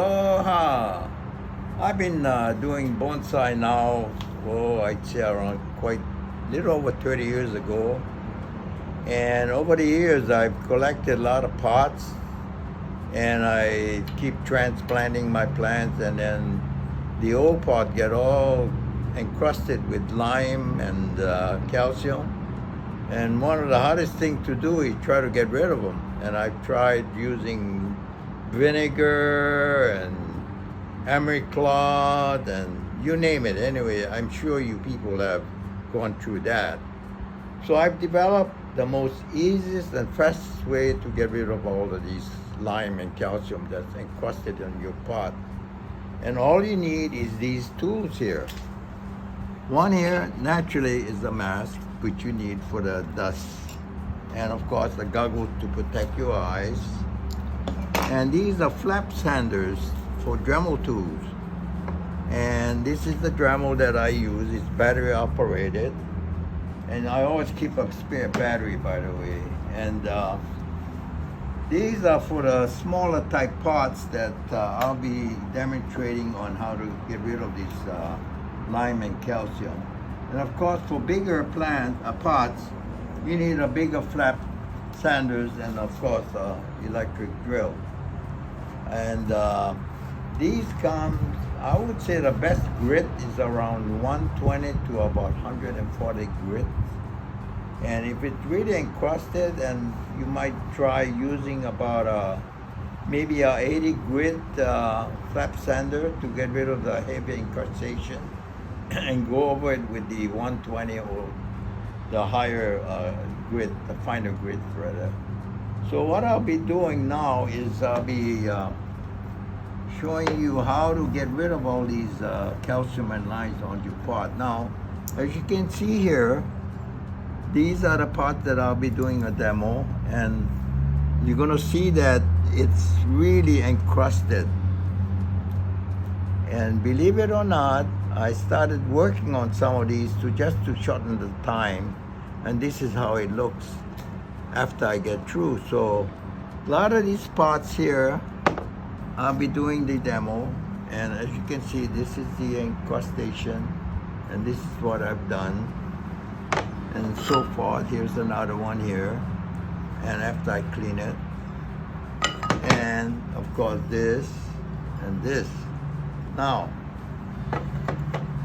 Aloha! I've been doing bonsai now, I'd say around quite little over 30 years ago. And over the years, I've collected a lot of pots and I keep transplanting my plants, and then the old pot get all encrusted with lime and calcium. And one of the hardest things to do is try to get rid of them. And I've tried using vinegar and emery cloth and you name it. Anyway, I'm sure you people have gone through that. So I've developed the most easiest and fastest way to get rid of all of these lime and calcium that's encrusted in your pot. And all you need is these tools here. One here naturally is the mask, which you need for the dust, and of course the goggles to protect your eyes. And these are flap sanders for Dremel tools. And this is the Dremel that I use. It's battery operated. And I always keep a spare battery, by the way. And these are for the smaller type pots that I'll be demonstrating on how to get rid of these lime and calcium. And of course, for bigger pots, you need a bigger flap sanders and of course electric drill. And these come, I would say the best grit is around 120 to about 140 grit. And if it's really encrusted, and you might try using about maybe a 80 grit flap sander to get rid of the heavy incrustation, and go over it with the 120 or the higher grit, the finer grit rather. So what I'll be doing now is I'll be showing you how to get rid of all these calcium and limes on your pot. Now, as you can see here, these are the pots that I'll be doing a demo, and you're gonna see that it's really encrusted. And believe it or not, I started working on some of these just to shorten the time, and this is how it looks after I get through. So a lot of these pots here, I'll be doing the demo, and as you can see, this is the encrustation, and this is what I've done. And so forth. Here's another one here, and after I clean it, and of course this and this. Now,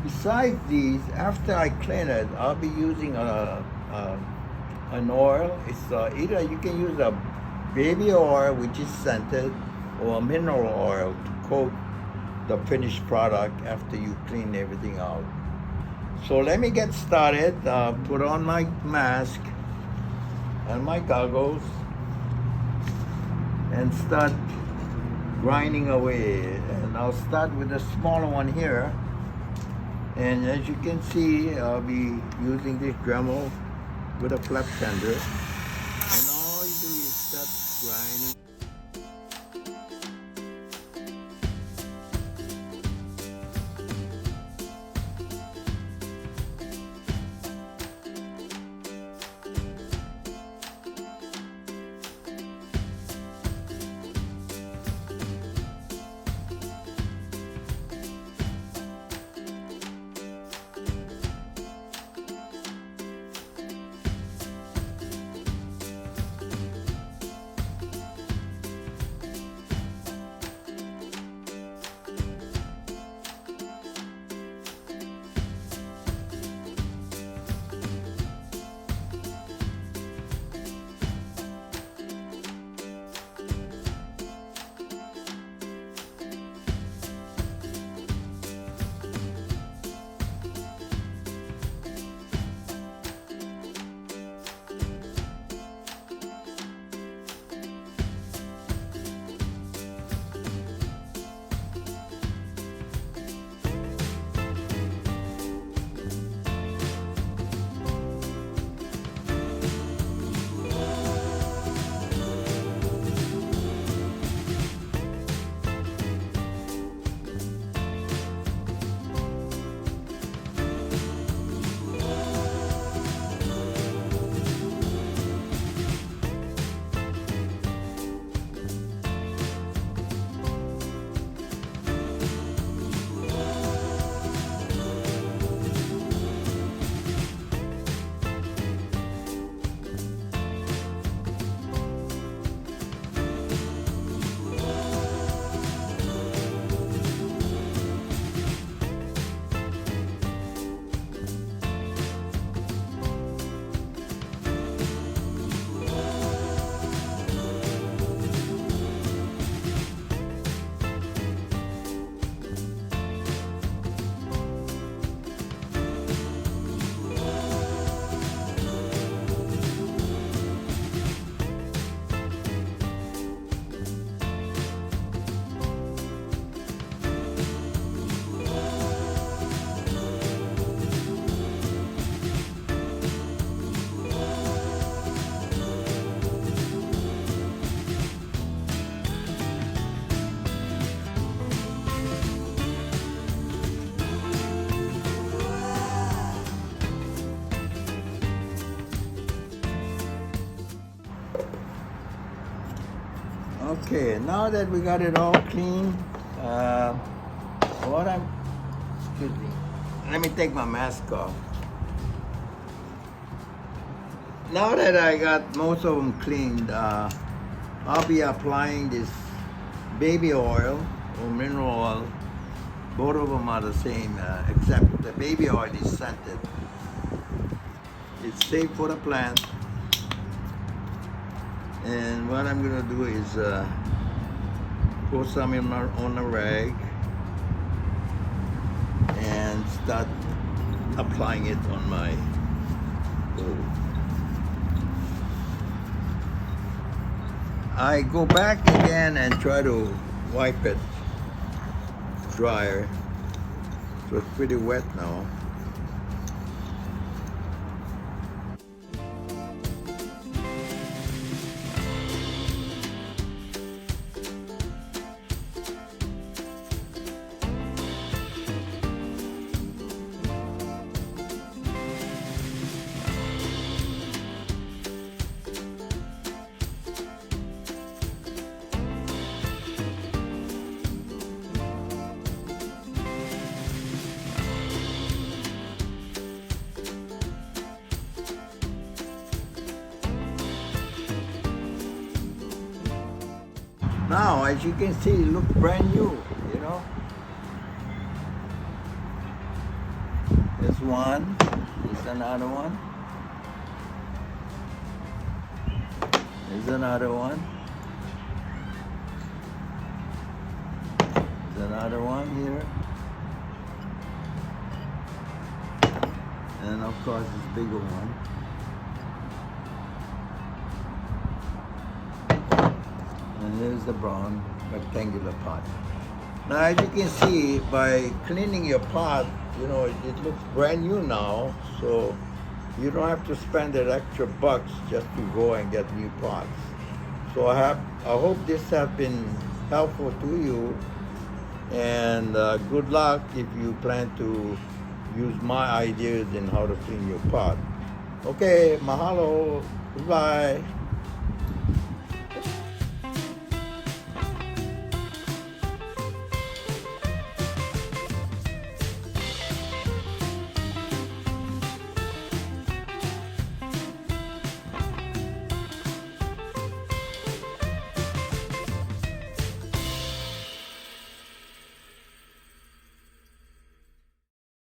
besides these, after I clean it, I'll be using an oil. It's either you can use a baby oil, which is scented, or a mineral oil to coat the finished product after you clean everything out. So let me get started. Put on my mask and my goggles and start grinding away. And I'll start with the smaller one here. And as you can see, I'll be using this Dremel with a flap sander. And all you do is start grinding. Okay, now that we got it all clean, what I'm, excuse me, let me take my mask off. Now that I got most of them cleaned, I'll be applying this baby oil or mineral oil. Both of them are the same, except the baby oil is scented. It's safe for the plant. And what I'm gonna do is put some on a rag and start applying it on my bowl. I go back again and try to wipe it drier. So it's pretty wet now. Now, as you can see, it looks brand new, you know. There's one, there's another one. There's another one. There's another one here. And of course, this bigger one. And here's the brown rectangular pot. Now, as you can see, by cleaning your pot, you know, it looks brand new now, so you don't have to spend that extra bucks just to go and get new pots. So I hope this has been helpful to you, and good luck if you plan to use my ideas in how to clean your pot. Okay, mahalo, goodbye.